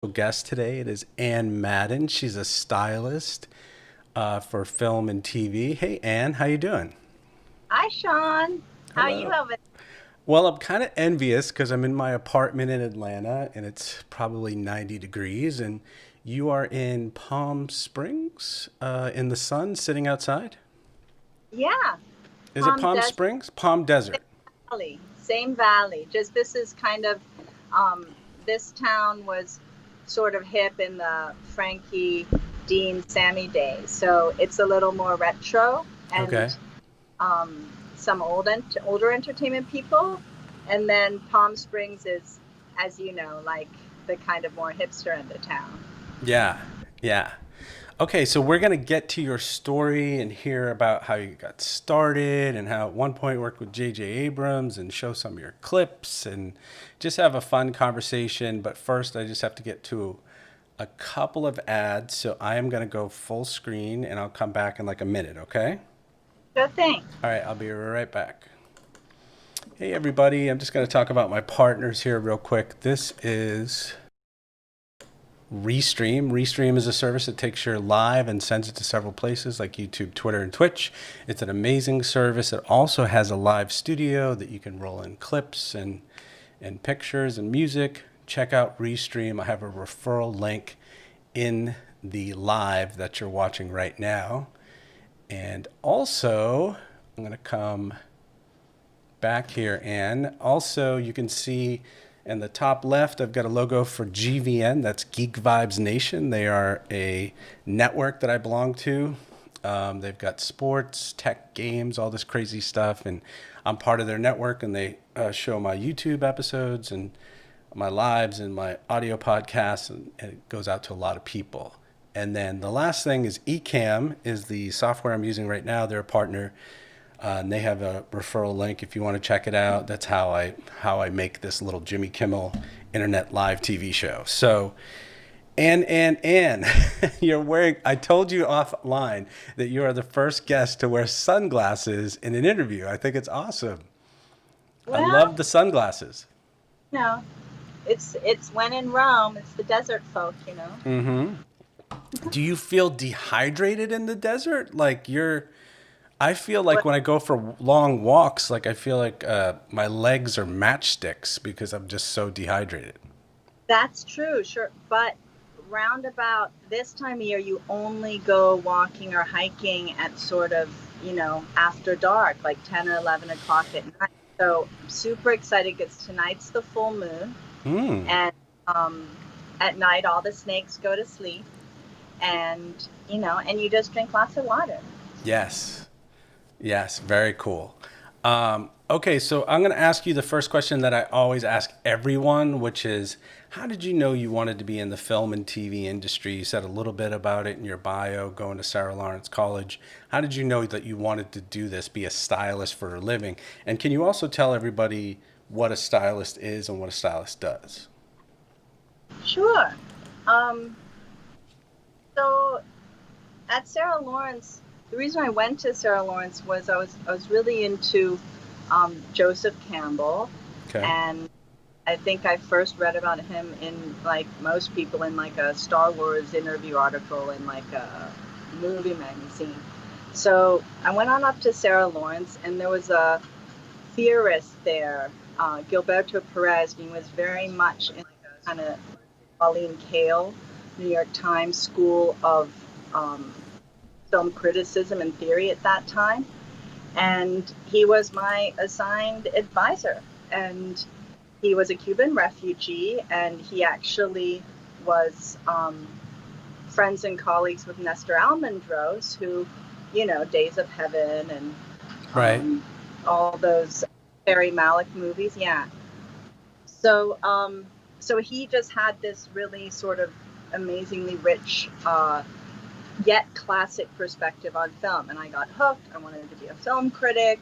Guest today. It is Ann Madden. She's a stylist for film and TV. Hey, Ann, how you doing? Hi, Shawn. How are you Hello. over? Well, I'm kind of envious because I'm in my apartment in Atlanta and it's probably 90 degrees, and you are in Palm Springs in the sun sitting outside. Yeah, Is it Palm Palm Desert Springs? Palm Desert. Valley, same valley. Just this is kind of this town was sort of hip in the Frankie Dean Sammy days, so it's a little more retro Okay. and some older entertainment people. And then Palm Springs is, as you know, like the kind of more hipster end of town. Yeah. Yeah. Okay, so we're going to get to your story and hear about how you got started and how at one point you worked with J.J. Abrams and show some of your clips and just have a fun conversation. But first, I just have to get to a couple of ads. So I am going to go full screen and I'll come back in like a minute, okay? Good thing. All right, I'll be right back. Hey, everybody, I'm just going to talk about my partners here real quick. This is Restream. Restream is a service that takes your live and sends it to several places like YouTube, Twitter, and Twitch. It's an amazing service. It also has a live studio that you can roll in clips and pictures and music. Check out Restream. I have a referral link in the live that you're watching right now. And also, I'm going to come back here, and also you can see in the top left, I've got a logo for GVN. That's Geek Vibes Nation. They are a network that I belong to. They've got sports, tech, games, all this crazy stuff, and I'm part of their network. And they show my YouTube episodes and my lives and my audio podcasts, and it goes out to a lot of people. And then the last thing is Ecamm is the software I'm using right now. They're a partner, and they have a referral link if you want to check it out. That's how I make this little Jimmy Kimmel internet live TV show. So, and you're wearing. I told you offline that you are the first guest to wear sunglasses in an interview. I think it's awesome. I love Well, the sunglasses. no, it's when in Rome, it's the desert folk, you know. Do you feel dehydrated in the desert? Like you're I feel like But when I go for long walks, like I feel like my legs are matchsticks because I'm just so dehydrated. that's true, sure. But round about this time of year, you only go walking or hiking at sort of, after dark, like 10 or 11 o'clock at night. So I'm super excited because tonight's the full moon, Mm. and um, at night all the snakes go to sleep, and and you just drink lots of water. Yes. Yes. Very cool. Okay, so I'm going to ask you the first question that I always ask everyone, which is, how did you know you wanted to be in the film and TV industry? You said a little bit about it in your bio, going to Sarah Lawrence College. How did you know that you wanted to do this, be a stylist for a living? And can you also tell everybody what a stylist is and what a stylist does? Sure. Um, so at Sarah Lawrence, the reason I went to Sarah Lawrence was I was really into Joseph Campbell, Okay. and I think I first read about him in, like most people, in like a Star Wars interview article in like a movie magazine. So I went on up to Sarah Lawrence, and there was a theorist there, Gilberto Perez, and he was very much in like a kind of Pauline Kael, New York Times School of um, Film Criticism and Theory at that time. And he was my assigned advisor. And he was a Cuban refugee, and he actually was friends and colleagues with Nestor Almendros, who, Days of Heaven and Right. um, all those Barry Malik movies. Yeah. So, so he just had this really sort of amazingly rich, yet classic perspective on film, and I got hooked. I wanted to be a film critic,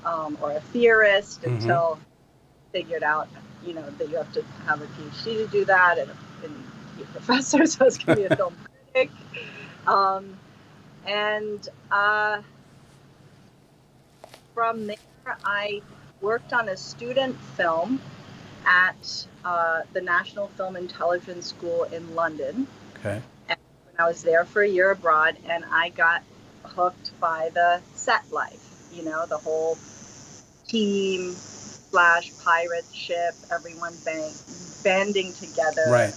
or a theorist, Mm-hmm. until I figured out, that you have to have a PhD to do that, and be a professor. So I was going to be a film critic, um, and from there I worked on a student film at the National Film and Television School in London. Okay. And when I was there for a year abroad, and I got hooked by the set life, the whole team slash pirate ship, everyone banding together. Right.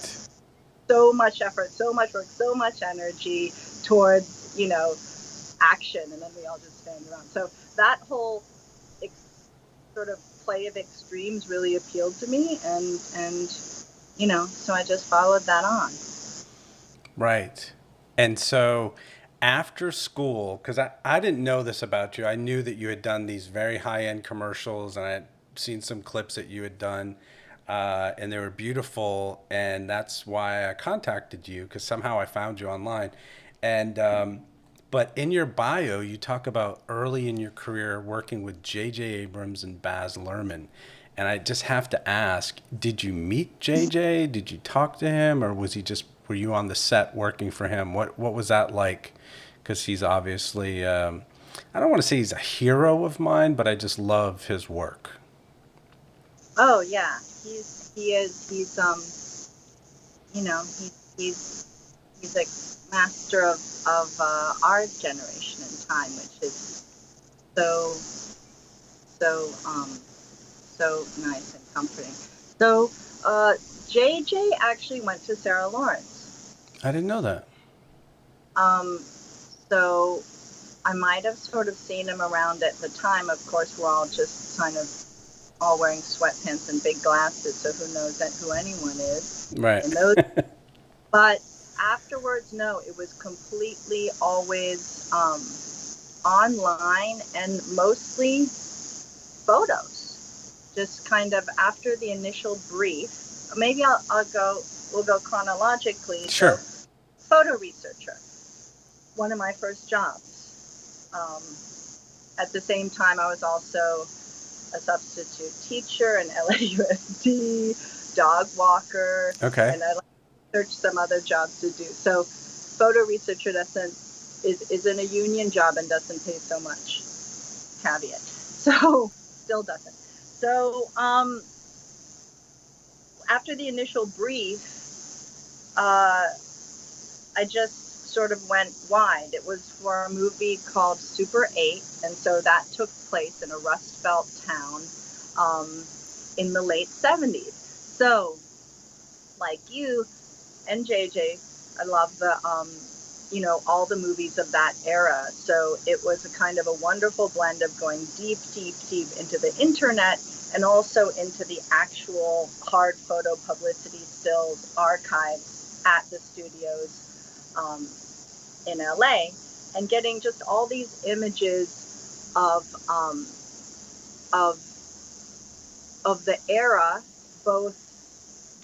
So much effort, so much work, so much energy towards, action, and then we all just stand around. So that whole sort of play of extremes really appealed to me, and so I just followed that on. Right. And so after school, because I didn't know this about you, I knew that you had done these very high end commercials, and I had seen some clips that you had done, and they were beautiful. And that's why I contacted you, because somehow I found you online. And, but in your bio, you talk about early in your career working with J.J. Abrams and Baz Luhrmann. And I just have to ask, did you meet JJ? Did you talk to him, or were you on the set working for him? What was that like? Because he's obviously, I don't want to say he's a hero of mine, but I just love his work. Oh yeah, he's he's a master of our generation and time, which is so so nice and comforting. So JJ actually went to Sarah Lawrence. I didn't know that. So I might have sort of seen him around at the time. Of course, we're all just kind of all wearing sweatpants and big glasses, so who knows who anyone is. Right. But afterwards, no, it was completely always online, and mostly photos. Just kind of after the initial brief. Maybe we'll go chronologically. Sure. So, photo researcher, one of my first jobs. At the same time, I was also a substitute teacher in LAUSD, dog walker. Okay. And I searched some other jobs to do. So photo researcher isn't a union job and doesn't pay so much. Caveat. So still doesn't. So after the initial brief, I just sort of went wide. It was for a movie called Super 8, and so that took place in a Rust Belt town in the late 70s. So, like you and JJ, I love the all the movies of that era. So it was a kind of a wonderful blend of going deep into the internet and also into the actual hard photo publicity stills archives at the studios in LA, and getting just all these images of the era, both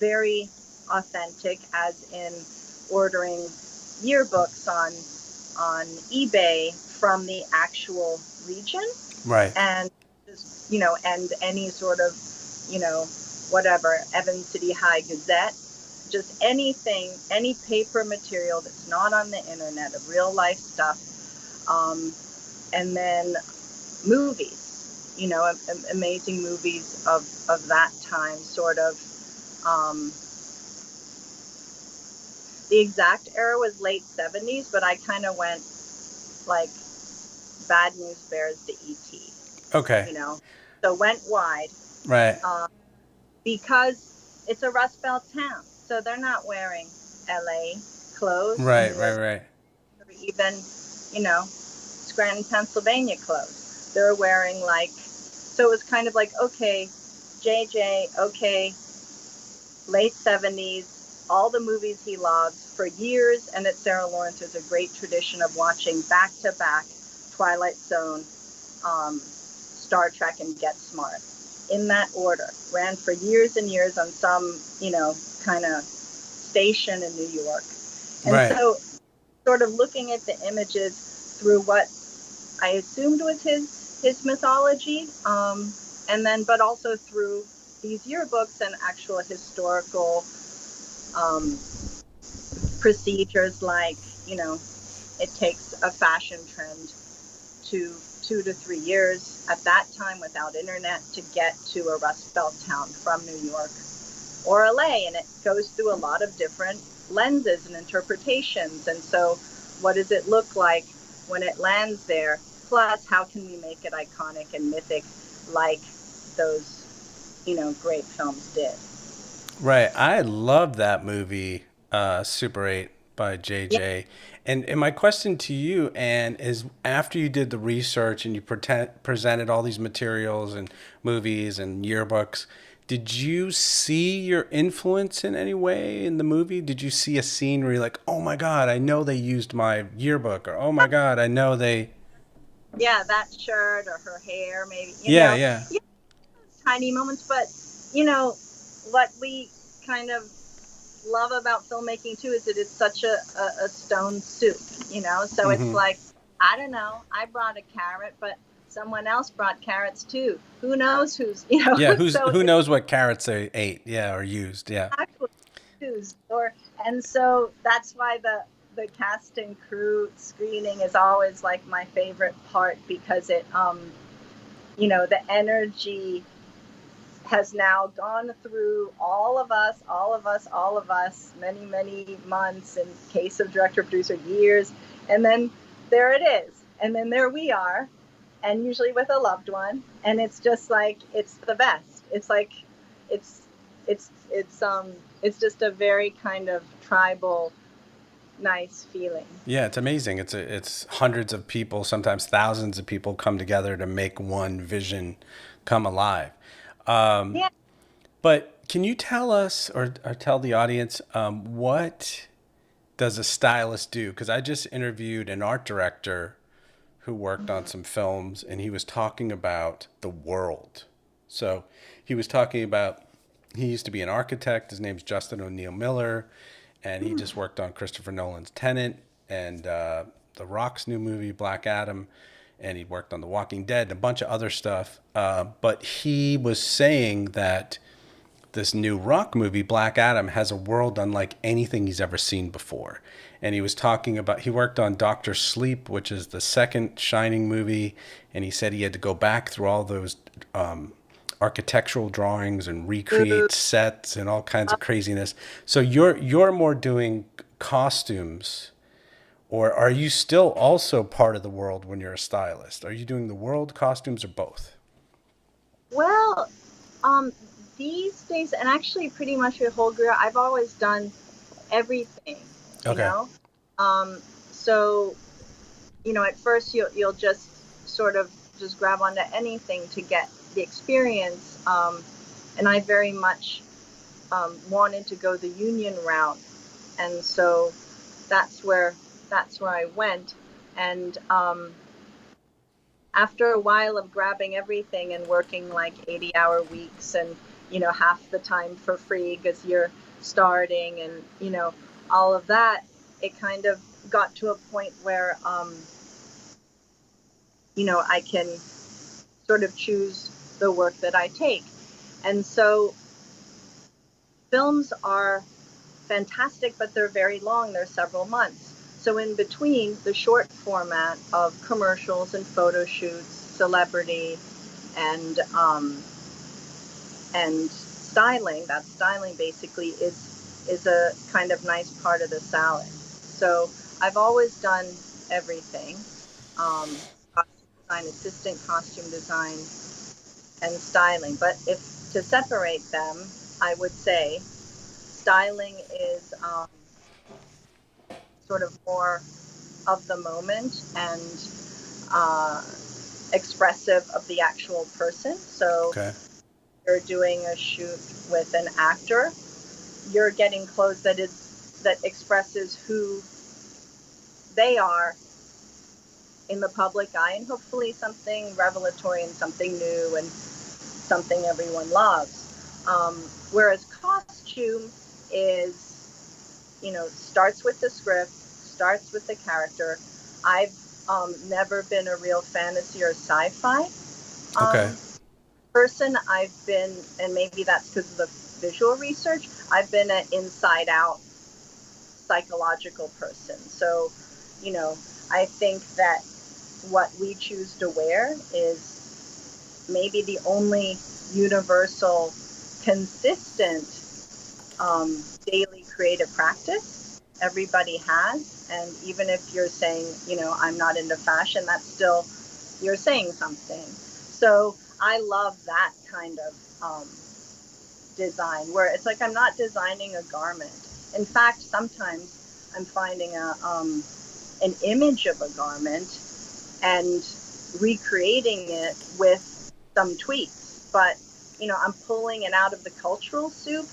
very authentic, as in ordering yearbooks on eBay from the actual region, Right. and just and any sort of whatever Evans City High Gazette. Just anything, any paper material that's not on the internet of real life stuff, and then movies, amazing movies of that time, sort of. The exact era was late 70s, but I kind of went like Bad News Bears to E.T. Okay. So went wide. Right. Because it's a Rust Belt town. So they're not wearing LA clothes. Right. Or even, Scranton, Pennsylvania clothes. They're wearing so it was kind of like, okay, JJ, okay, late 70s, all the movies he loves for years. And at Sarah Lawrence, there's a great tradition of watching back-to-back Twilight Zone, Star Trek, and Get Smart. In that order, ran for years and years on some, kind of station in New York. And right. So sort of looking at the images through what I assumed was his mythology, and then, but also through these yearbooks and actual historical procedures, like, it takes a fashion trend to 2 to 3 years at that time without internet to get to a Rust Belt town from New York or LA. And it goes through a lot of different lenses and interpretations. And so what does it look like when it lands there? Plus, how can we make it iconic and mythic like those, great films did? Right. I love that movie, Super 8 by Yeah. JJ. And my question to you, Anne, is after you did the research and you presented all these materials and movies and yearbooks, did you see your influence in any way in the movie? Did you see a scene where you're like, oh my God, I know they used my yearbook, or oh my God, I know they. Yeah, that shirt or her hair, maybe, Yeah, yeah. yeah, tiny moments. But, what we kind of love about filmmaking too is that it's such a stone soup, so it's Hmm. like, I don't know, I brought a carrot, but someone else brought carrots too. Who knows who's, Yeah, so who it's knows what carrots they ate, yeah, or used, yeah. actually who's, and so that's why the cast and crew screening is always like my favorite part, because it, the energy has now gone through all of us, many, many months, in case of director, producer, years. And then there it is. And then there we are, and usually with a loved one. And it's just like, it's the best. It's like, it's, it's just a very kind of tribal, nice feeling. Yeah, it's amazing. It's hundreds of people, sometimes thousands of people come together to make one vision come alive. Um, Yeah. but can you tell us or tell the audience what does a stylist do? Because I just interviewed an art director who worked on some films, and he was talking about the world. So he was talking about, he used to be an architect. His name's Justin O'Neill Miller, and he just worked on Christopher Nolan's Tenet and The Rock's new movie, Black Adam, and he worked on The Walking Dead and a bunch of other stuff. But he was saying that this new Rock movie, Black Adam, has a world unlike anything he's ever seen before. And he was talking about, he worked on Doctor Sleep, which is the second Shining movie, and he said he had to go back through all those architectural drawings and recreate sets and all kinds of craziness. So you're more doing costumes, or are you still also part of the world when you're a stylist? Are you doing the world, costumes, or both? Well, um, these days, and actually pretty much your whole career, I've always done everything, you Okay. know. Um, so at first you'll just sort of just grab onto anything to get the experience, and I very much wanted to go the union route, and so that's where I went, and after a while of grabbing everything and working like 80-hour weeks, and half the time for free because you're starting, and all of that, it kind of got to a point where I can sort of choose the work that I take. And so films are fantastic, but they're very long. They're several months. So in between the short format of commercials and photo shoots, celebrity, and styling, that styling basically is a kind of nice part of the salad. So I've always done everything. Costume design, assistant costume design, and styling. But if to separate them, I would say styling is sort of more of the moment and uh, expressive of the actual person. So Okay. you're doing a shoot with an actor, you're getting clothes that expresses who they are in the public eye, and hopefully something revelatory and something new and something everyone loves. Whereas costume is, starts with the script, starts with the character. I've never been a real fantasy or sci-fi Okay. person. I've been, and maybe that's because of the visual research, I've been an inside out psychological person. So, I think that what we choose to wear is maybe the only universal, consistent daily creative practice everybody has. And even if you're saying, I'm not into fashion, that's still, you're saying something. So I love that kind of design, where it's like I'm not designing a garment. In fact, sometimes I'm finding an image of a garment and recreating it with some tweaks. But, I'm pulling it out of the cultural soup,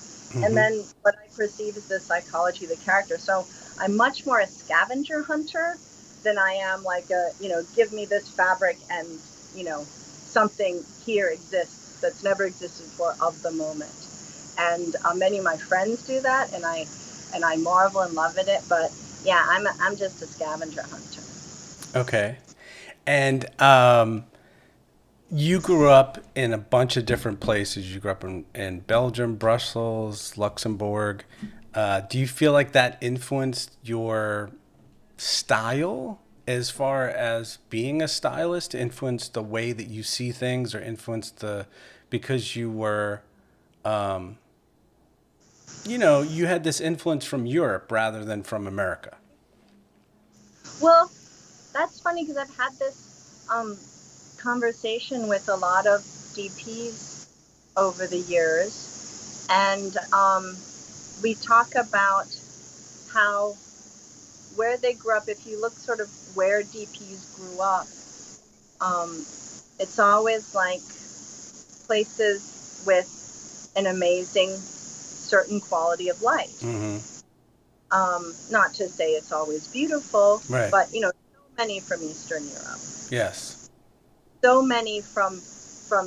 and then what I perceive is the psychology of the character. So I'm much more a scavenger hunter than I am like give me this fabric and, something here exists that's never existed before of the moment. And many of my friends do that, and I marvel and love at it. But yeah, I'm just a scavenger hunter. Okay. And you grew up in a bunch of different places. You grew up in Belgium, Brussels, Luxembourg. Do you feel like that influenced your style as far as being a stylist, influenced the way that you see things, or influenced because you were, you had this influence from Europe rather than from America? Well, that's funny because I've had this conversation with a lot of DPs over the years, and we talk about how where they grew up. If you look sort of where DPs grew up, it's always like places with an amazing certain quality of life. Not to say it's always beautiful, Right. but so many from Eastern Europe. Yes. So many from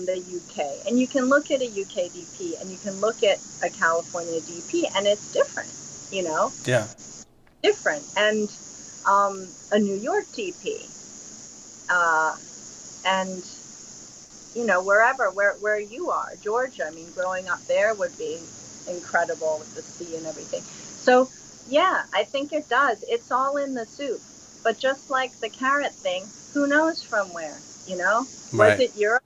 the UK. And you can look at a UK DP and you can look at a California DP, and it's different, Yeah. different. And a New York DP, and wherever where you are, Georgia. I mean, growing up there would be incredible with the sea and everything. So yeah, I think it does. It's all in the soup. But just like the carrot thing, who knows from where? Was Right. it Europe,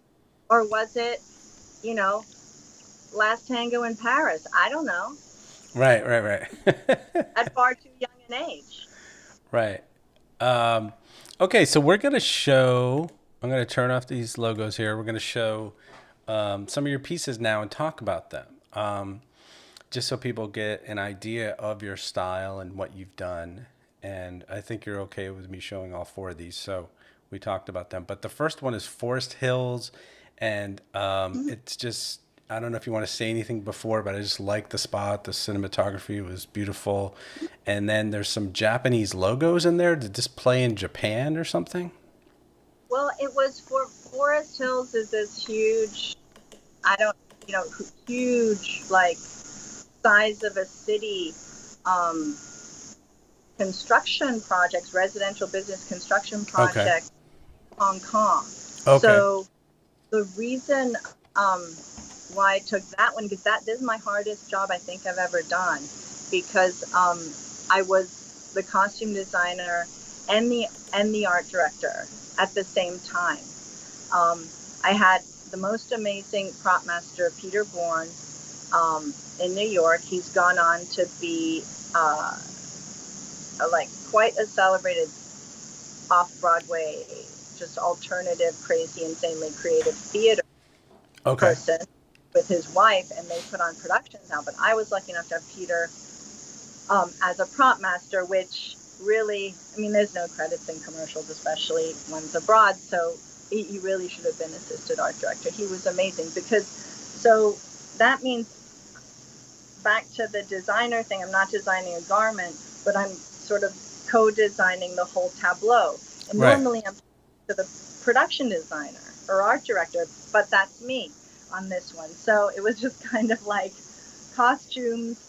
or was it, Last Tango in Paris? I don't know. Right. Right. At far too young an age. Right. Okay, so we're going to show, I'm going to turn off these logos here. We're going to show some of your pieces now and talk about them, just so people get an idea of your style and what you've done. And I think you're okay with me showing all four of these, so we talked about them. But the first one is Forest Hills, and it's just, I don't know if you want to say anything before, but I just like the spot. The cinematography was beautiful. And then there's some Japanese logos in there. Did this play in Japan or something? Well, it was for Forest Hills is this huge, huge, like, size of a city construction projects, residential business construction projects, Hong Kong. Okay. So the reason why I took that one, because this is my hardest job I think I've ever done, because I was the costume designer and the art director at the same time. I had the most amazing prop master, Peter Bourne, in New York. He's gone on to be like quite a celebrated off-Broadway, just alternative, crazy, insanely creative theater person with his wife, and they put on productions now. But I was lucky enough to have Peter as a prop master, which really, I mean, there's no credits in commercials, especially ones abroad. So he really should have been assistant art director. He was amazing so that means, back to the designer thing, I'm not designing a garment, but I'm sort of co-designing the whole tableau. And normally I'm to the production designer or art director, but that's me on this one. So it was just kind of like costumes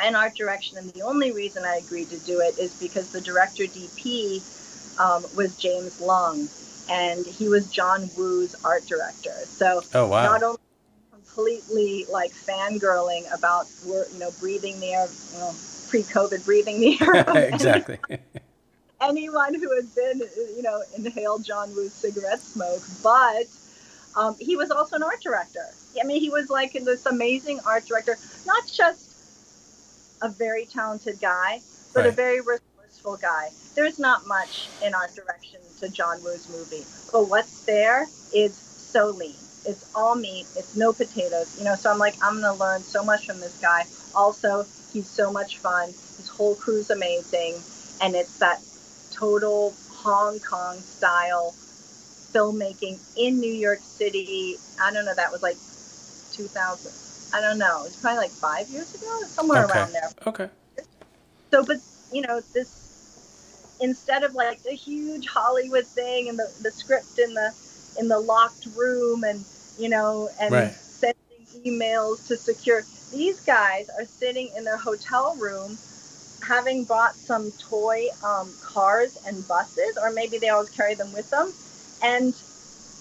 and art direction. And the only reason I agreed to do it is because the director DP was James Lung, and he was John Woo's art director. So not only completely like fangirling about breathing the air, pre-COVID breathing the air. Exactly. anyone who had been, inhaled John Woo's cigarette smoke. But he was also an art director. I mean, he was like this amazing art director, not just a very talented guy, but a very resourceful guy. There's not much in art direction to John Woo's movie, but what's there is so lean. It's all meat. It's no potatoes. So I'm like, I'm going to learn so much from this guy. Also, he's so much fun. His whole crew's amazing. And it's that total Hong Kong style filmmaking in New York City. I don't know. That was like 2000. I don't know. It's probably like 5 years ago, somewhere around there. Okay. So, but this, instead of like the huge Hollywood thing and the script in the locked room and sending emails to secure, these guys are sitting in their hotel room, having bought some toy cars and buses, or maybe they always carry them with them, and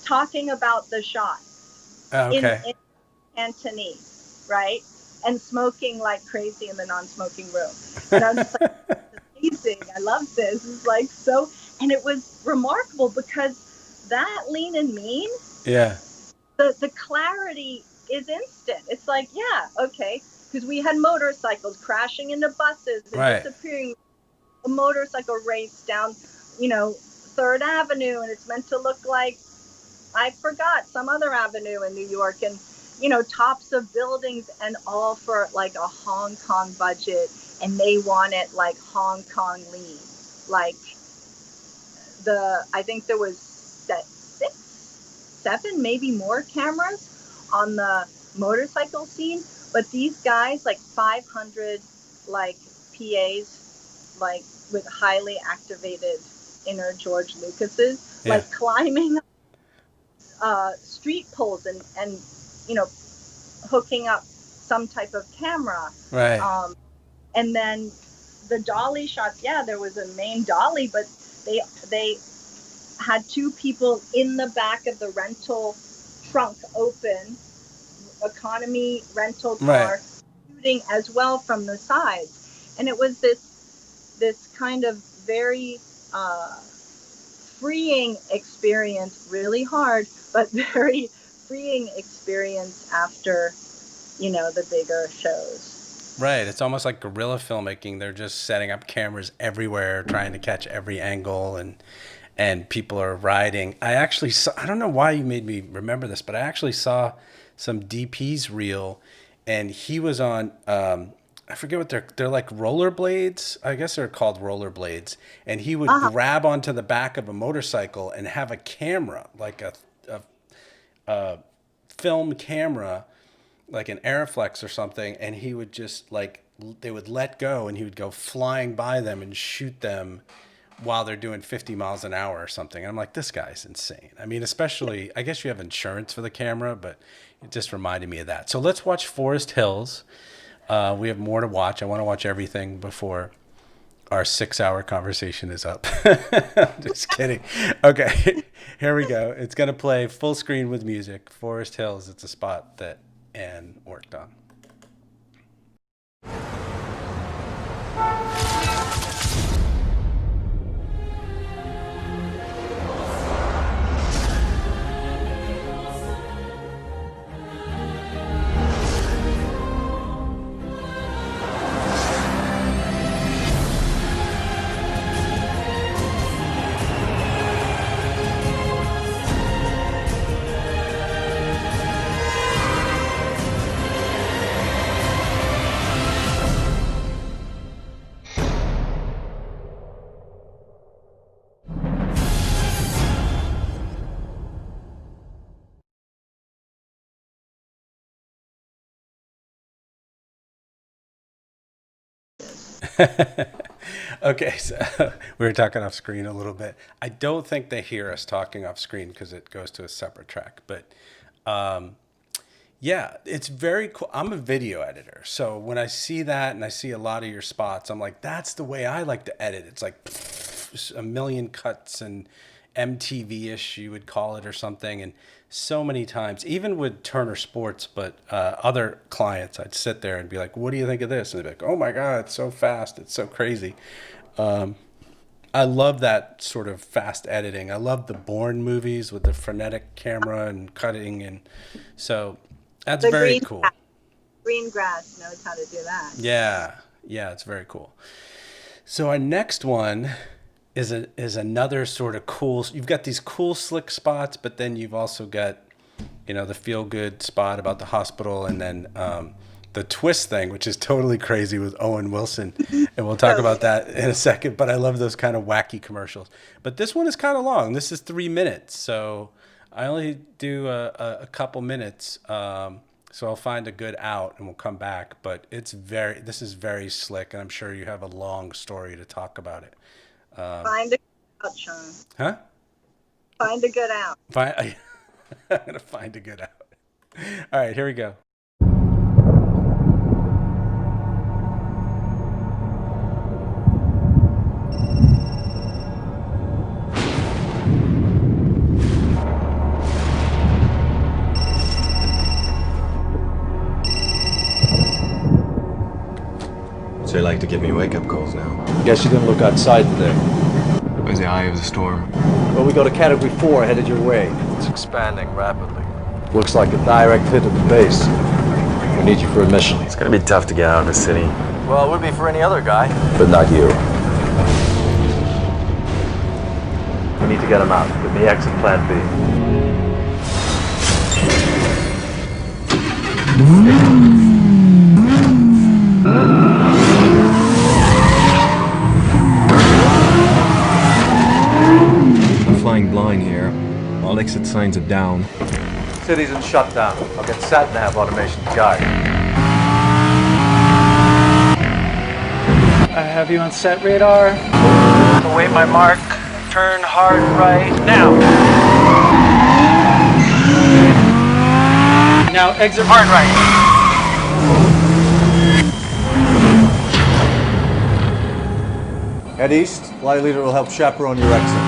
talking about the shot in Cantonese, right? And smoking like crazy in the non-smoking room. And I'm just like, amazing. I love this. It's like so, and it was remarkable because that lean and mean, the clarity is instant. It's like, yeah, okay, because we had motorcycles crashing into buses and disappearing. A motorcycle race down, 3rd Avenue, and it's meant to look like, I forgot, some other avenue in New York, and tops of buildings, and all for like a Hong Kong budget, and they want it like Hong Kong lean. Like I think there was 6, 7, maybe more cameras on the motorcycle scene, but these guys, like 500 like PAs, like with highly activated inner George Lucases, like climbing street poles and hooking up some type of camera. Right. And then the dolly shots, there was a main dolly, but they had 2 people in the back of the rental trunk open, economy rental car, shooting as well from the sides. And it was this kind of very freeing experience, really hard, but very freeing experience after, the bigger shows. Right. It's almost like guerrilla filmmaking. They're just setting up cameras everywhere, trying to catch every angle, and people are riding. I actually saw, I don't know why you made me remember this, but I actually saw some DP's reel, and he was on, I forget what they're like rollerblades. I guess they're called rollerblades. And he would grab onto the back of a motorcycle and have a camera, like a film camera, like an Airflex or something. And he would just like, they would let go and he would go flying by them and shoot them while they're doing 50 miles an hour or something. And I'm like, this guy's insane. I mean, especially, I guess you have insurance for the camera, but it just reminded me of that. So let's watch Forest Hills. We have more to watch. I want to watch everything before our 6-hour conversation is up. Just kidding. Okay, here we go. It's going to play full screen with music. Forest Hills, it's a spot that Anne worked on. Okay, so we were talking off screen a little bit. I don't think they hear us talking off screen because it goes to a separate track. But yeah, it's very cool. I'm a video editor. So when I see that and I see a lot of your spots, I'm like, that's the way I like to edit. It's like a million cuts and MTV-ish, you would call it, or something. And so many times, even with Turner Sports, but other clients, I'd sit there and be like, what do you think of this? And they'd be like, oh my God, it's so fast. It's so crazy. I love that sort of fast editing. I love the Bourne movies with the frenetic camera and cutting, and so that's The very cool. green grass knows how to do that. Yeah, yeah, it's very cool. So our next one is another sort of cool. You've got these cool slick spots, but then you've also got, the feel good spot about the hospital, and then the twist thing, which is totally crazy with Owen Wilson, and we'll talk about that in a second. But I love those kind of wacky commercials. But this one is kind of long. This is 3 minutes, so I only do a couple minutes. So I'll find a good out and we'll come back. But this is very slick, and I'm sure you have a long story to talk about it. Find a good out, Shawn. Huh? Find a good out. I'm gonna find a good out. All right, here we go. So you like to give me wake-up calls now? Guess you didn't look outside today. It was the eye of the storm. Well, we go to Category 4 headed your way. It's expanding rapidly. Looks like a direct hit at the base. We need you for a mission. It's gonna be tough to get out of the city. Well, it would be for any other guy. But not you. We need to get him out. Give me exit plan B. Flying blind here. All exit signs are down. City's in shutdown. I'll get sat-nav automation to guide. I have you on set radar. Await my mark. Turn hard right now. Now exit hard right. Head east. Flight leader will help chaperone your exit.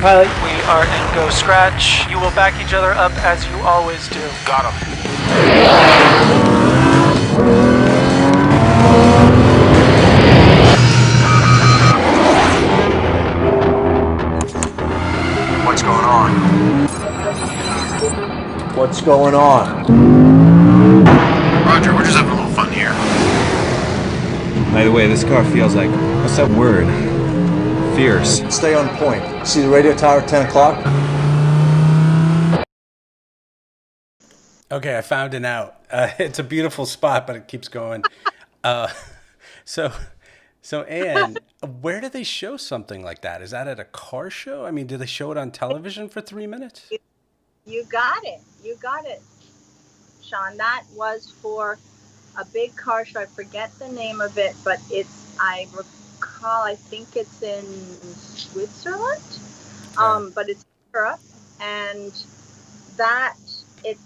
Pilot, we are in go scratch. You will back each other up as you always do. Got him. What's going on? What's going on? Roger, we're just having a little fun here. By the way, this car feels like... What's that word? Fierce. Stay on point. See the radio tower at 10 o'clock? Okay, I found an out. It's a beautiful spot, but it keeps going. So Anne, where do they show something like that? Is that at a car show? I mean, do they show it on television for 3 minutes? You got it. You got it, Shawn. That was for a big car show. I forget the name of it, but I recall, I think it's in Switzerland, but it's Europe, and it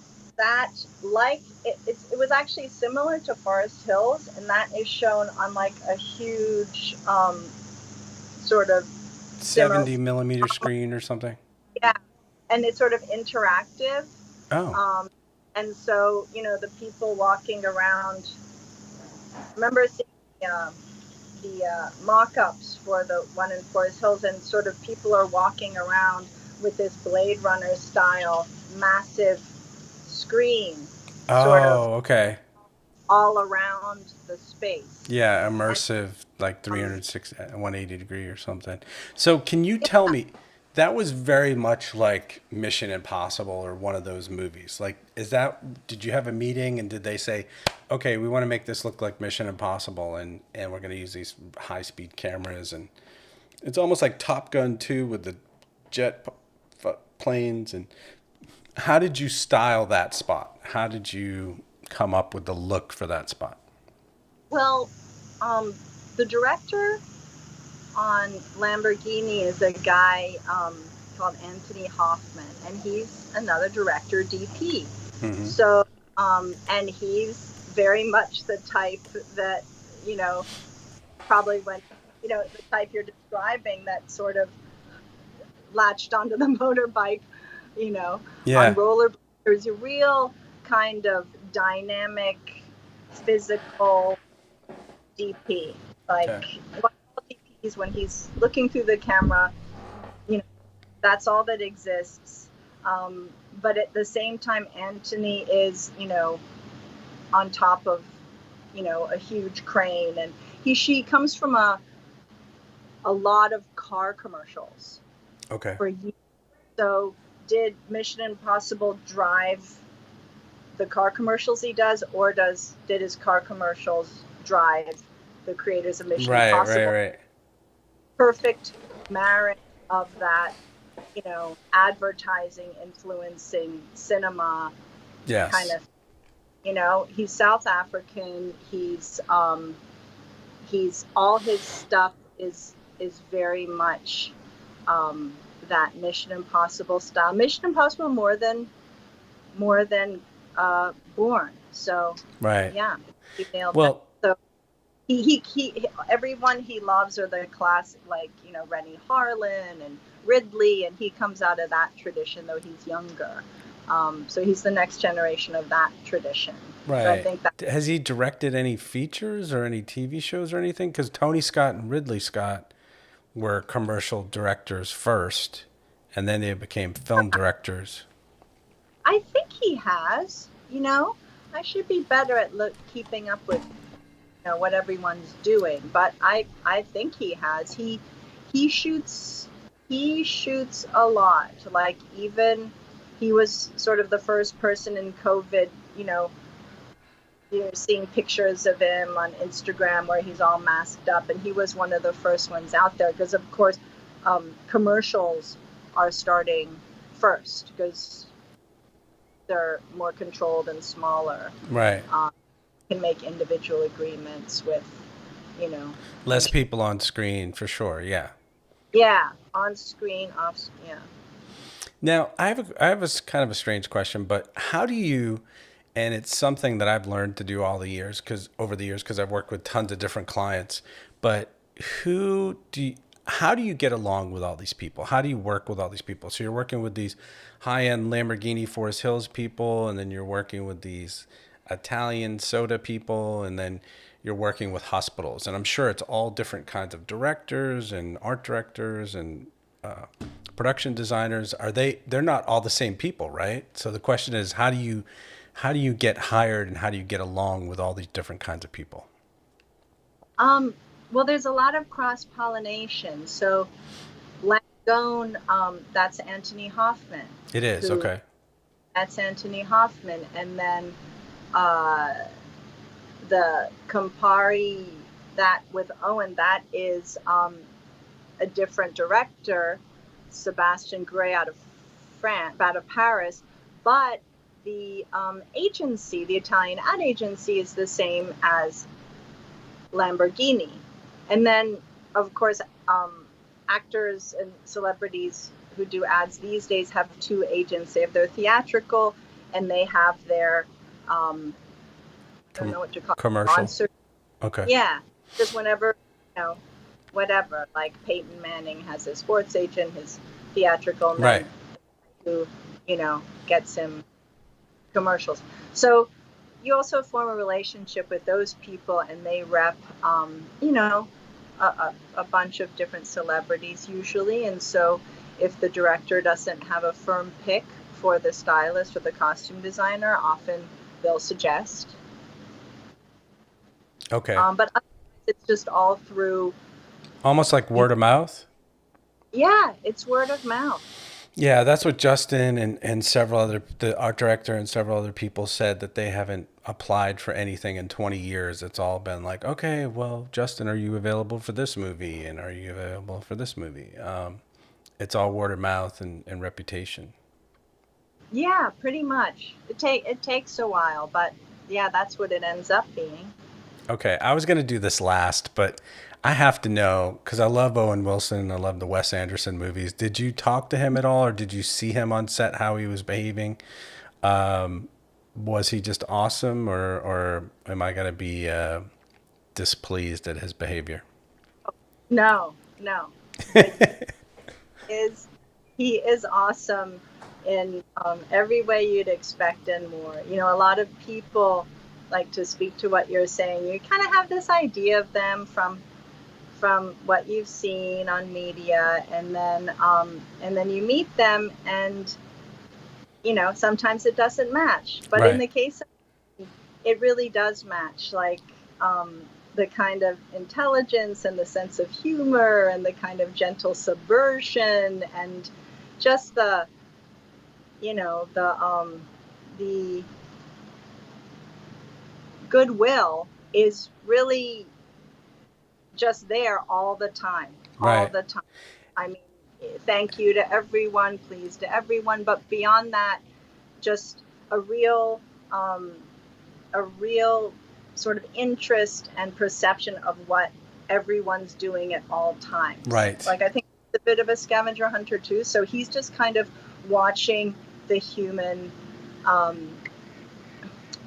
was actually similar to Forest Hills, and that is shown on like a huge sort of 70 millimeter screen or something? Yeah, and it's sort of interactive. Oh. And so, the people walking around, remember seeing the mock-ups for the one in Forest Hills, and sort of people are walking around with this Blade Runner style massive screen. Sort of Okay. all around the space. Yeah, immersive, like 360, 180 degree or something. So can you tell me, that was very much like Mission Impossible or one of those movies. Like, did you have a meeting and did they say, okay, we want to make this look like Mission Impossible and we're going to use these high speed cameras, and it's almost like Top Gun 2 with the jet planes. And how did you style that spot? How did you come up with the look for that spot? Well, the director on Lamborghini is a guy called Anthony Hoffman, and he's another director, DP. Mm-hmm. So, and he's very much the type that, probably when, the type you're describing, that sort of latched onto the motorbike, Yeah. on roller there's a real kind of dynamic, physical DP. Like Okay. what DPs when he's looking through the camera, you know, that's all that exists. But at the same time, Anthony is, on top of, a huge crane, and she comes from a lot of car commercials Okay. for years. So did Mission Impossible drive the car commercials he does, or did his car commercials drive the creators of Mission Right, Impossible? right. Perfect marriage of that, advertising influencing cinema Yes. kind of. He's South African. He's all his stuff is very much that Mission Impossible style. Mission Impossible more than Bourne. So Right. yeah, he nailed Well, that. So he everyone he loves are the classic, like Rennie Harlan and Ridley, and he comes out of that tradition, though he's younger. So he's the next generation of that tradition. right. So I think that Has he directed any features or any TV shows or anything? Because Tony Scott and Ridley Scott were commercial directors first, and then they became film directors. I think he has. I should be better at keeping up with what everyone's doing, but I think he has. He shoots a lot. Like, even he was sort of the first person in COVID, you're seeing pictures of him on Instagram where he's all masked up, and he was one of the first ones out there because, of course, commercials are starting first because they're more controlled and smaller. Right. Can make individual agreements with, Less people on screen for sure. Yeah. Yeah, on screen, off. Yeah. Now, I have a kind of a strange question, but how do you, and it's something that I've learned to do over the years, because I've worked with tons of different clients, but how do you get along with all these people? How do you work with all these people? So you're working with these high-end Lamborghini Forest Hills people, and then you're working with these Italian soda people, and then you're working with hospitals. And I'm sure it's all different kinds of directors and art directors and production designers. They're not all the same people, right? So the question is, how do you get hired, and how do you get along with all these different kinds of people? Well, there's a lot of cross-pollination. So Langone, that's Anthony Hoffman. It is, okay. That's Anthony Hoffman. And then the Campari, that with Owen, that is a different director, Sebastian Gray, out of Paris. But the agency, the Italian ad agency, is the same as Lamborghini. And then, of course, actors and celebrities who do ads these days have two agents. They have their theatrical, and they have their I don't know what you call it, commercial. sponsor. Okay. Yeah, just whenever, whatever. Like Peyton Manning has his sports agent, his theatrical, and Right. who gets him commercials. So you also form a relationship with those people, and they rep, a bunch of different celebrities usually. And so if the director doesn't have a firm pick for the stylist or the costume designer, often they'll suggest. Okay. But it's just all through. Almost like word of mouth. Yeah, it's word of mouth. Yeah, that's what Justin and the art director and several other people said, that they haven't applied for anything in 20 years. It's all been like, okay, well, Justin, are you available for this movie? And are you available for this movie? It's all word of mouth and reputation. Yeah, pretty much. It takes a while, but yeah, that's what it ends up being. Okay, I was going to do this last, but I have to know, because I love Owen Wilson. I love the Wes Anderson movies. Did you talk to him at all, or did you see him on set, how he was behaving? Was he just awesome, or am I going to be displeased at his behavior? No. He is awesome. in every way you'd expect and more. You know, a lot of people, like, to speak to what you're saying, you kind of have this idea of them from what you've seen on media, and then you meet them, and you know, sometimes it doesn't match. But in Right. the case of, it really does match, like the kind of intelligence and the sense of humor and the kind of gentle subversion and just the, you know, the goodwill is really just there all the time, all Right. the time. I mean, thank you to everyone, please to everyone, but beyond that, just a real, a real sort of interest and perception of what everyone's doing at all times. Right. Like, I think he's a bit of a scavenger hunter too, so he's just kind of watching the human,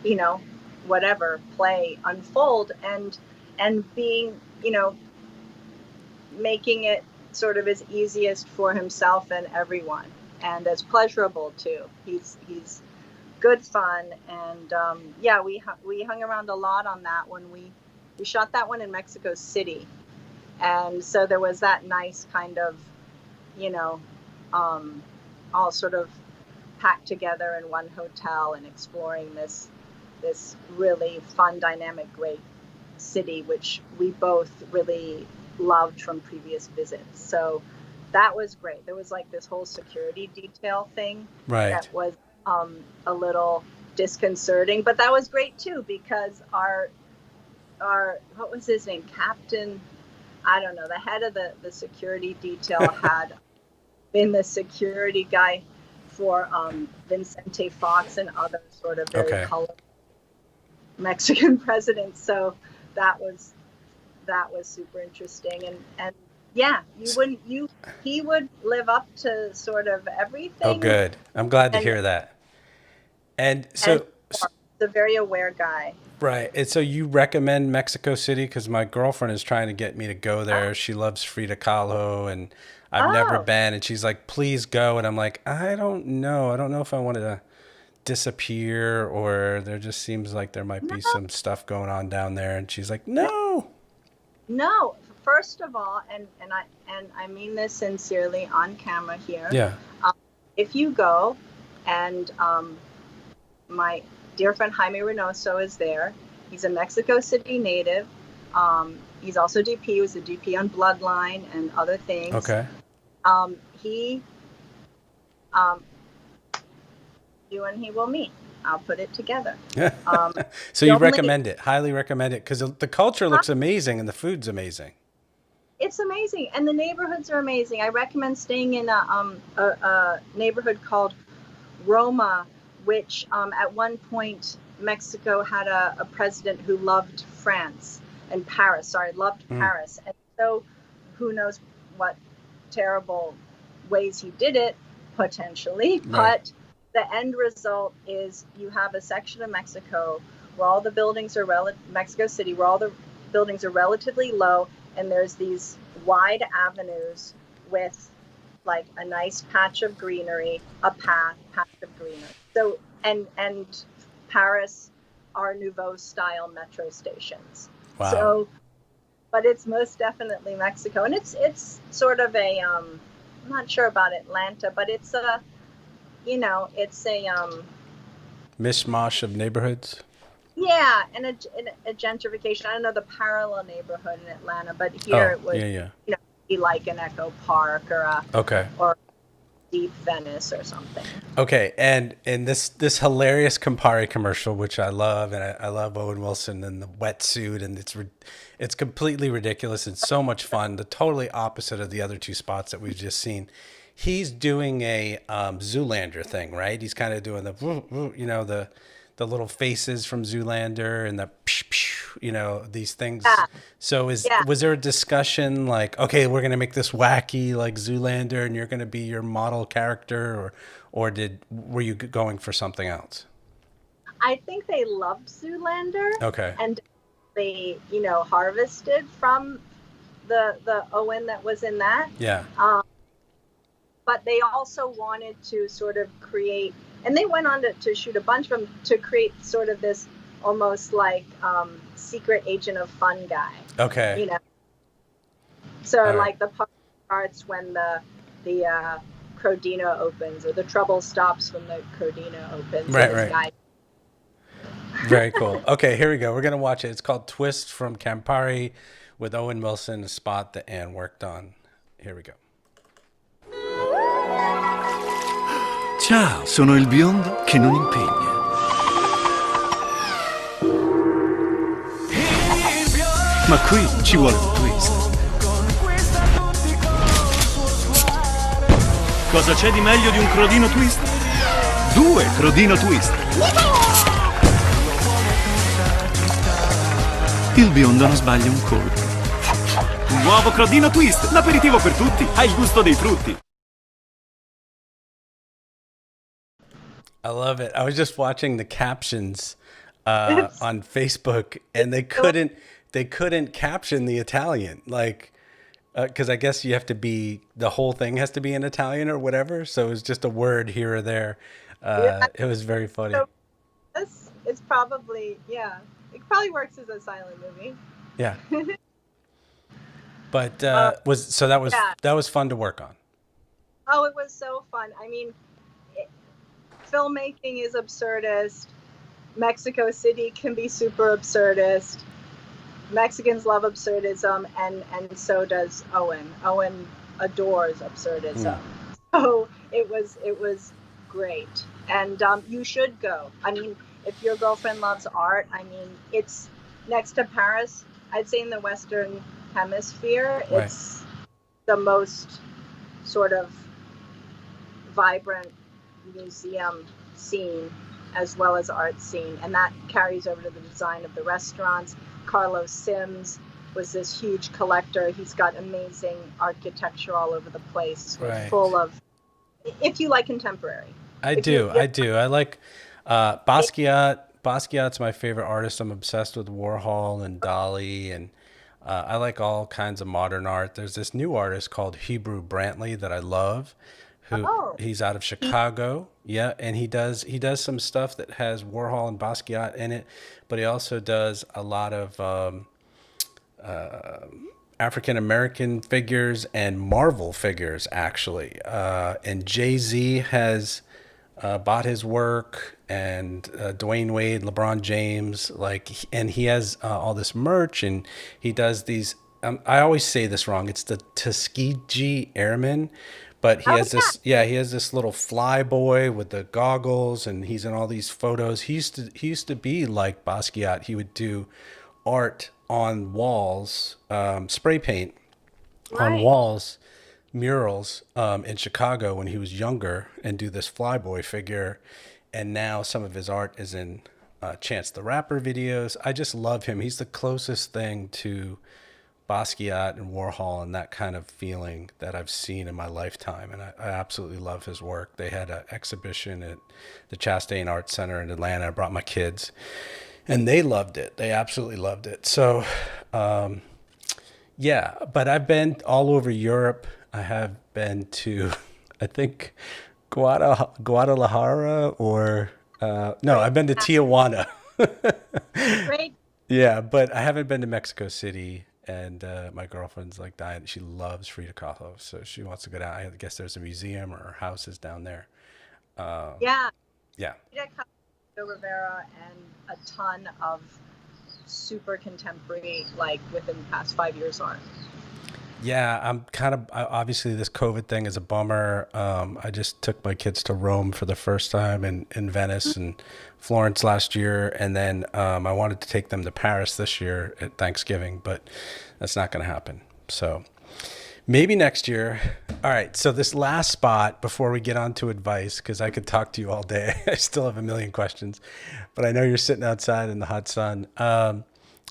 you know, whatever play unfold, and being, you know, making it sort of as easiest for himself and everyone, and as pleasurable too. He's good fun, and yeah, we hung around a lot on that when we shot that one in Mexico City, and so there was that nice kind of, you know, all sort of packed together in one hotel and exploring this really fun, dynamic, great city, which we both really loved from previous visits. So that was great. There was like this whole security detail thing Right. that was a little disconcerting, but that was great too, because our what was his name, Captain, I don't know, the head of the security detail had been the security guy for Vicente Fox and other sort of very Okay. colorful Mexican presidents. So that was super interesting, and yeah, he would live up to sort of everything. Oh, good. I'm glad to and hear that. And and so, more. He's a very aware guy. right. And so you recommend Mexico City? Because my girlfriend is trying to get me to go there. She loves Frida Kahlo, and I've never Oh, been. And she's like, please go. And I'm like, I don't know. I don't know if I want to disappear, or there just seems like there might no, be some stuff going on down there. And she's like, no. no. First of all, and I mean this sincerely on camera here. Yeah. If you go, and my dear friend Jaime Reynoso is there. He's a Mexico City native. He's also DP. He was a DP on Bloodline and other things. Okay. He, you and he will meet. I'll put it together. So you recommend it, highly recommend it, because the culture looks amazing and the food's amazing. It's amazing, and the neighborhoods are amazing. I recommend staying in a neighborhood called Roma, which at one point Mexico had a president who loved France and Paris. Loved Paris, and so who knows what terrible ways he did it, potentially. Right. But the end result is you have a section of Mexico where all the buildings are Mexico City, where all the buildings are relatively low, and there's these wide avenues with like a nice patch of greenery, a patch of greenery. So and Paris Art Nouveau style metro stations. Wow. So, but it's most definitely Mexico, and it's sort of a I'm not sure about Atlanta, but it's a, you know, it's a Mishmash of neighborhoods. yeah, and a gentrification. I don't know the parallel neighborhood in Atlanta, but here it was, yeah. you know, be like an Echo Park or a Okay. or Deep Venice or something. Okay, and this hilarious Campari commercial, which I love, and I love Owen Wilson and the wetsuit, and it's completely ridiculous and so much fun. The totally opposite of the other two spots that we've just seen. He's doing a Zoolander thing, right? He's kind of doing the, you know, the little faces from Zoolander and the, you know, these things. Yeah. So was there a discussion like, okay, we're going to make this wacky like Zoolander and you're going to be your model character, or were you going for something else? I think they loved Zoolander. Okay. And they, you know, harvested from the Owen that was in that. Yeah. but they also wanted to sort of create, and they went on to shoot a bunch of them to create sort of this almost like secret agent of fun guy. Okay. You know, so All right. like the part starts when the Crodino opens, or the trouble stops when the Crodino opens. Right, and this right. guy Very cool. Okay, here we go. We're going to watch it. It's called Twist from Campari with Owen Wilson, a spot that Anne worked on. Here we go. Ciao, sono il biondo che non impegna. Ma qui ci vuole un twist. Cosa c'è di meglio di un crodino twist? 2 crodino twist. Il biondo non sbaglia un colpo. Un nuovo crodino twist, l'aperitivo per tutti, ha il gusto dei frutti. I love it. I was just watching the captions on Facebook, and they couldn't caption the Italian, like, because I guess you have to be, the whole thing has to be in Italian or whatever. So it was just a word here or there. It was very funny. So it's probably, yeah, it probably works as a silent movie. Yeah. But that was fun to work on. Oh, it was so fun. I mean, filmmaking is absurdist. Mexico City can be super absurdist. Mexicans love absurdism, and so does Owen. Owen adores absurdism. So it was great, and you should go. I mean, if your girlfriend loves art, I mean, it's next to Paris. I'd say in the Western Hemisphere, Right. it's the most sort of vibrant museum scene as well as art scene, and that carries over to the design of the restaurants. Carlos Sims was this huge collector. He's got amazing architecture all over the place, Right. full of, if you like contemporary. I do. I like Basquiat. Basquiat's my favorite artist. I'm obsessed with Warhol and Dali, and I like all kinds of modern art. There's this new artist called Hebrew Brantley that I love. He's out of Chicago. Yeah, and he does some stuff that has Warhol and Basquiat in it, but he also does a lot of African American figures and Marvel figures, actually. And Jay-Z has bought his work, and Dwayne Wade, LeBron James, and he has all this merch, and he does these. I always say this wrong. It's the Tuskegee Airmen, but he has this little fly boy with the goggles, and he's in all these photos. He used to be like Basquiat. He would do art on walls, spray paint on walls, murals in Chicago when he was younger, and do this flyboy figure. And now some of his art is in Chance the Rapper videos. I just love him. He's the closest thing to Basquiat and Warhol and that kind of feeling that I've seen in my lifetime. And I absolutely love his work. They had an exhibition at the Chastain Art Center in Atlanta. I brought my kids, and they loved it. They absolutely loved it. So, yeah, but I've been all over Europe. I have been to, I think, Guadalajara or, no, I've been to Tijuana. Great. Yeah, but I haven't been to Mexico City, and my girlfriend's like dying. She loves Frida Kahlo, so she wants to go down. I guess there's a museum, or her house is down there. Yeah. Yeah. Frida Kahlo, Rivera, and a ton of super contemporary, like within the past 5 years art. Yeah, I'm kind of, obviously this COVID thing is a bummer. I just took my kids to Rome for the first time, in Venice and Florence last year. And then I wanted to take them to Paris this year at Thanksgiving, but that's not going to happen. So maybe next year. All right. So this last spot before we get on to advice, because I could talk to you all day. I still have a million questions, but I know you're sitting outside in the hot sun.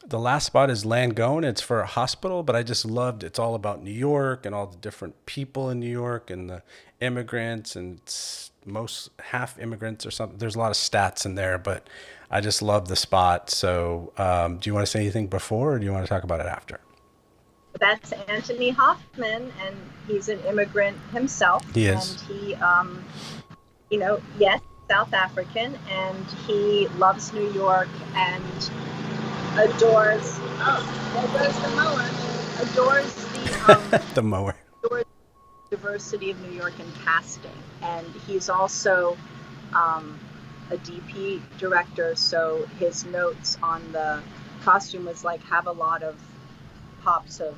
The last spot is Langone. It's for a hospital, but I just loved, it's all about New York and all the different people in New York and the immigrants, and it's most half immigrants or something. There's a lot of stats in there, but I just love the spot. So do you want to say anything before, or do you want to talk about it after? That's Anthony Hoffman, and he's an immigrant himself. He And is. he, yes, South African, and he loves New York and adores. Oh, there goes the mower. Adores The mower. adores the diversity of New York in casting, and he's also a DP director. So his notes on the costume was like have a lot of pops of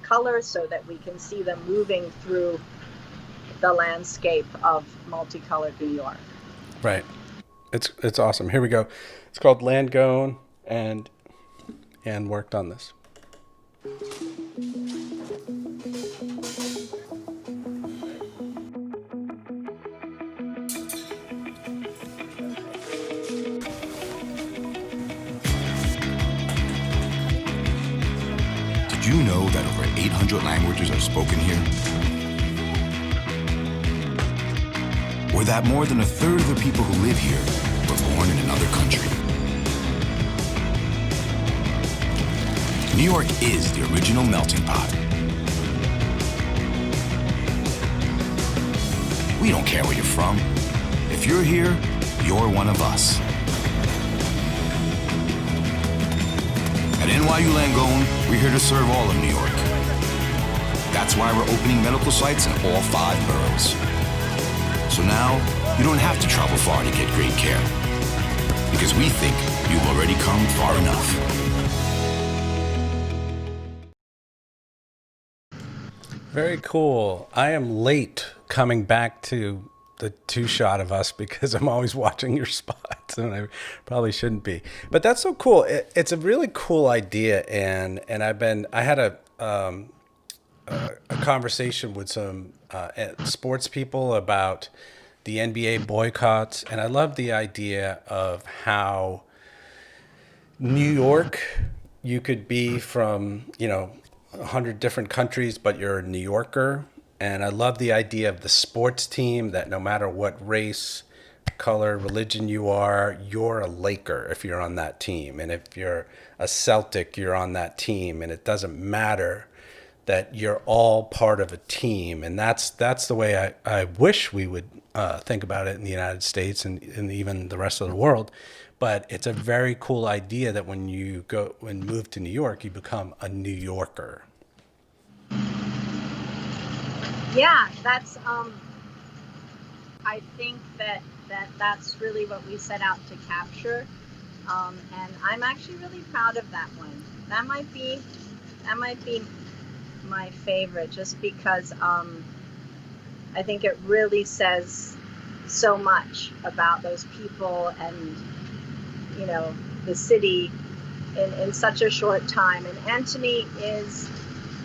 color so that we can see them moving through the landscape of multicolored New York. Right. It's awesome. Here we go. It's called Langone, and worked on this. Did you know that over 800 languages are spoken here? Or that more than a third of the people who live here were born in another country? New York is the original melting pot. We don't care where you're from. If you're here, you're one of us. At NYU Langone, we're here to serve all of New York. That's why we're opening medical sites in all 5 boroughs. So now, you don't have to travel far to get great care. Because we think you've already come far enough. Very cool. I am late coming back to the 2-shot of us because I'm always watching your spots, and I probably shouldn't be. But that's so cool. It's a really cool idea, and I had a conversation with some sports people about the NBA boycotts, and I love the idea of how New York, you could be from 100 different countries, but you're a New Yorker. And I love the idea of the sports team that no matter what race, color, religion you are, you're a Laker if you're on that team. And if you're a Celtic, you're on that team. And it doesn't matter, that you're all part of a team. And that's the way I wish we would think about it in the United States and even the rest of the world. But it's a very cool idea that when you move to New York, you become a New Yorker. Yeah, that's I think that's really what we set out to capture, and I'm actually really proud of that one. That might be my favorite, just because I think it really says so much about those people and the city in such a short time. And Anthony is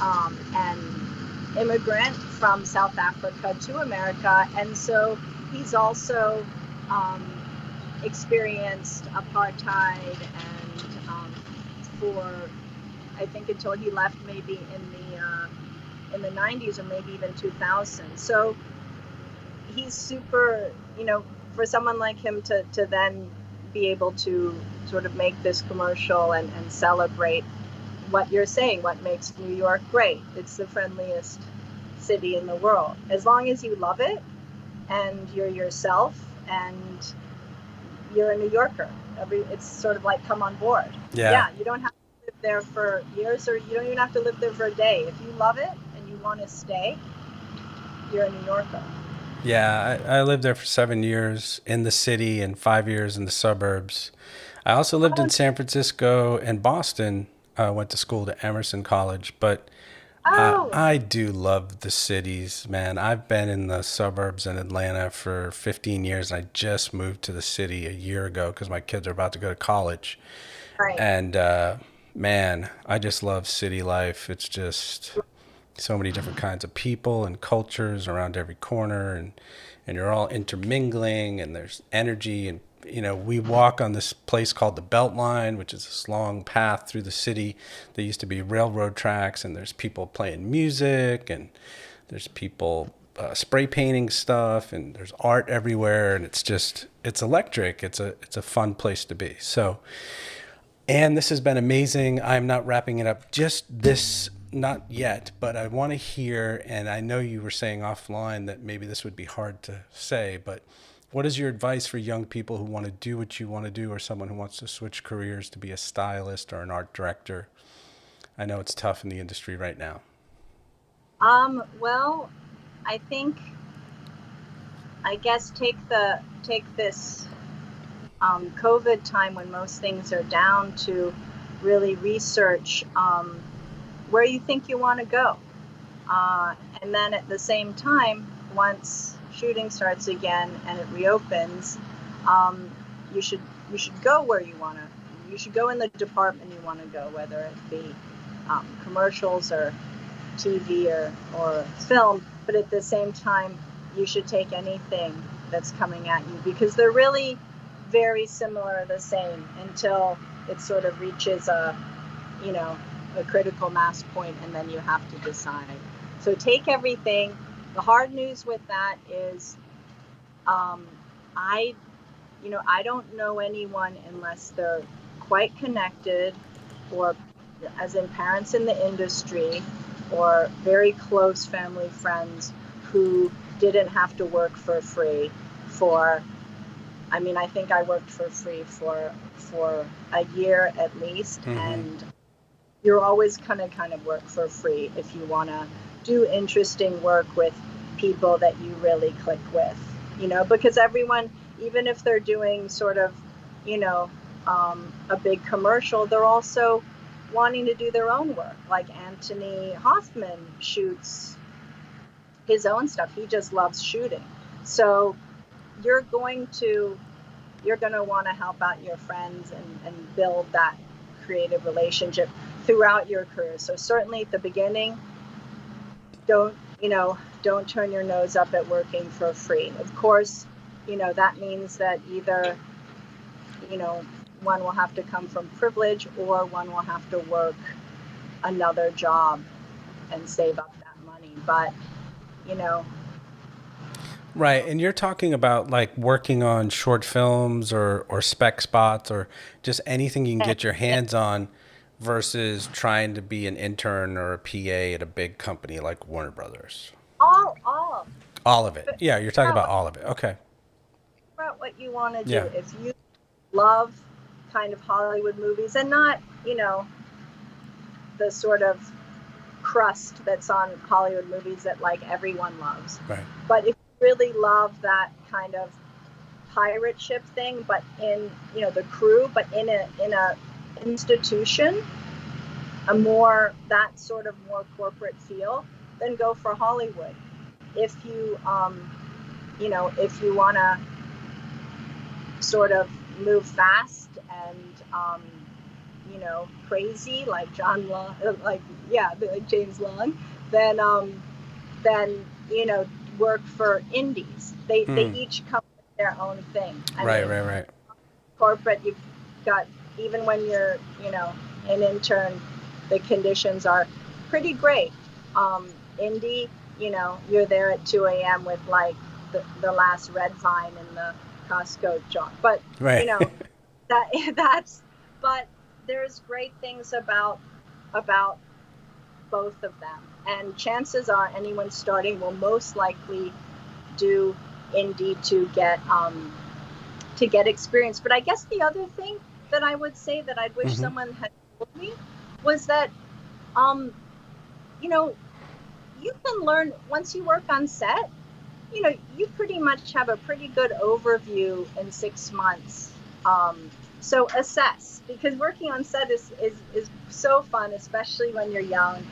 an immigrant from South Africa to America, and so he's also experienced apartheid, and for I think until he left, maybe in the 90s or maybe even 2000. So he's super, for someone like him to then be able to sort of make this commercial and celebrate what you're saying, what makes New York great. It's the friendliest city in the world. As long as you love it and you're yourself and you're a New Yorker. It's sort of like come on board. Yeah, you don't have to live there for years, or you don't even have to live there for a day. If you love it and you want to stay, you're a New Yorker. Yeah, I lived there for 7 years in the city and 5 years in the suburbs. I also lived in San Francisco and Boston. Went to school to Emerson College, but I do love the cities, man. I've been in the suburbs in Atlanta for 15 years, and I just moved to the city a year ago because my kids are about to go to college. Right. And man, I just love city life. It's just so many different kinds of people and cultures around every corner, and you're all intermingling, and there's energy. And we walk on this place called the Beltline, which is this long path through the city. There used to be railroad tracks, and there's people playing music, and there's people spray painting stuff, and there's art everywhere, and it's electric. It's a fun place to be. So, and this has been amazing. I'm not wrapping it up just this not yet, but I want to hear, and I know you were saying offline that maybe this would be hard to say, but what is your advice for young people who want to do what you want to do, or someone who wants to switch careers to be a stylist or an art director? I know it's tough in the industry right now. Well, I think, I guess take this COVID time when most things are down to really research where you think you want to go. And then at the same time, once shooting starts again and it reopens, you should go where you want to. You should go in the department you want to go, whether it be commercials or TV or film. But at the same time, you should take anything that's coming at you, because they're really very similar, the same, until it sort of reaches a critical mass point, and then you have to decide. So take everything. The hard news with that is, I don't know anyone, unless they're quite connected, or as in parents in the industry, or very close family friends, who didn't have to work for free for, I think I worked for free for a year at least. Mm-hmm. And you're always gonna kind of work for free if you want to do interesting work with people that you really click with, because everyone, even if they're doing sort of, a big commercial, they're also wanting to do their own work. Like Anthony Hoffman shoots his own stuff. He just loves shooting. So you're going to want to help out your friends and build that creative relationship throughout your career. So certainly at the beginning, don't turn your nose up at working for free. Of course, that means that either, one will have to come from privilege, or one will have to work another job and save up that money. But, Right. And you're talking about like working on short films or spec spots, or just anything you can get your hands on, versus trying to be an intern or a PA at a big company like Warner Brothers. All of it. Yeah, you're talking about all of it. Okay. About what you want to do. Yeah. If you love kind of Hollywood movies, and not, the sort of crust that's on Hollywood movies that like everyone loves. Right. But if you really love that kind of pirate ship thing, but in, the crew, but in a institution, that sort of more corporate feel, then go for Hollywood. If you, if you want to sort of move fast and, crazy like James Long, then work for indies. They each come with their own thing. Right. Corporate, you've got, even when you're, an intern, the conditions are pretty great. Indie, you're there at 2 a.m. with like the last red vine in the Costco jar. But, right. But there's great things about both of them. And chances are anyone starting will most likely do indie to get experience. But I guess the other thing that I would say that I'd wish someone had told me was that, you can learn once you work on set, you pretty much have a pretty good overview in 6 months. So assess, because working on set is so fun, especially when you're young,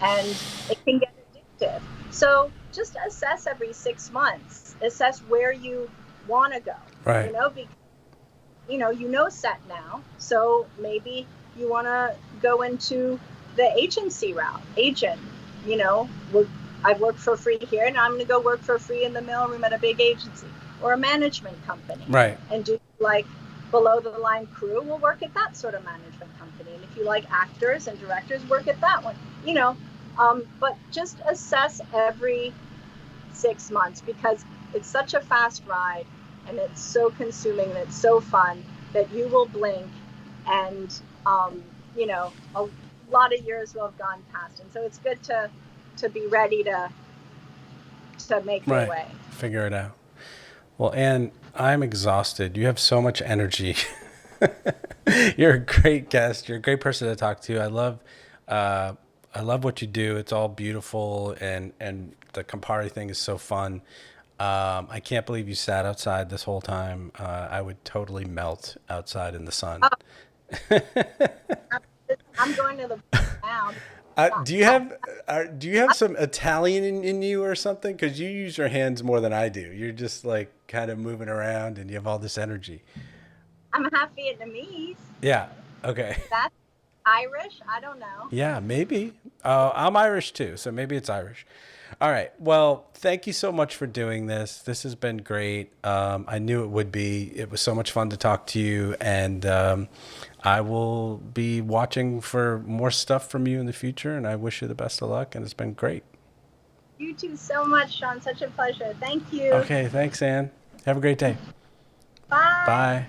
and it can get addictive. So just assess every 6 months. Assess where you want to go. Right. Because set now, so maybe you want to go into the agency route. I've worked for free here, and I'm going to go work for free in the mailroom at a big agency or a management company. Right. And do like below the line crew, we'll work at that sort of management company. And if you like actors and directors, work at that one. But just assess every 6 months, because it's such a fast ride, and it's so consuming, and it's so fun that you will blink, and lot of years will have gone past, and so it's good to be ready to make your way. Figure it out. Well, Anne, I'm exhausted. You have so much energy. You're a great guest. You're a great person to talk to. I love what you do. It's all beautiful, and the Campari thing is so fun. I can't believe you sat outside this whole time. I would totally melt outside in the sun. I'm going to the now. Do you have some Italian in you or something? Because you use your hands more than I do. You're just like kind of moving around, and you have all this energy. I'm half Vietnamese. Yeah. Okay. That's Irish. I don't know. Yeah, maybe. I'm Irish too, so maybe it's Irish. All right. Well, thank you so much for doing this. This has been great. I knew it would be. It was so much fun to talk to you, and I will be watching for more stuff from you in the future, and I wish you the best of luck, and it's been great. You too so much, Shawn. Such a pleasure. Thank you. Okay. Thanks, Anne. Have a great day. Bye. Bye.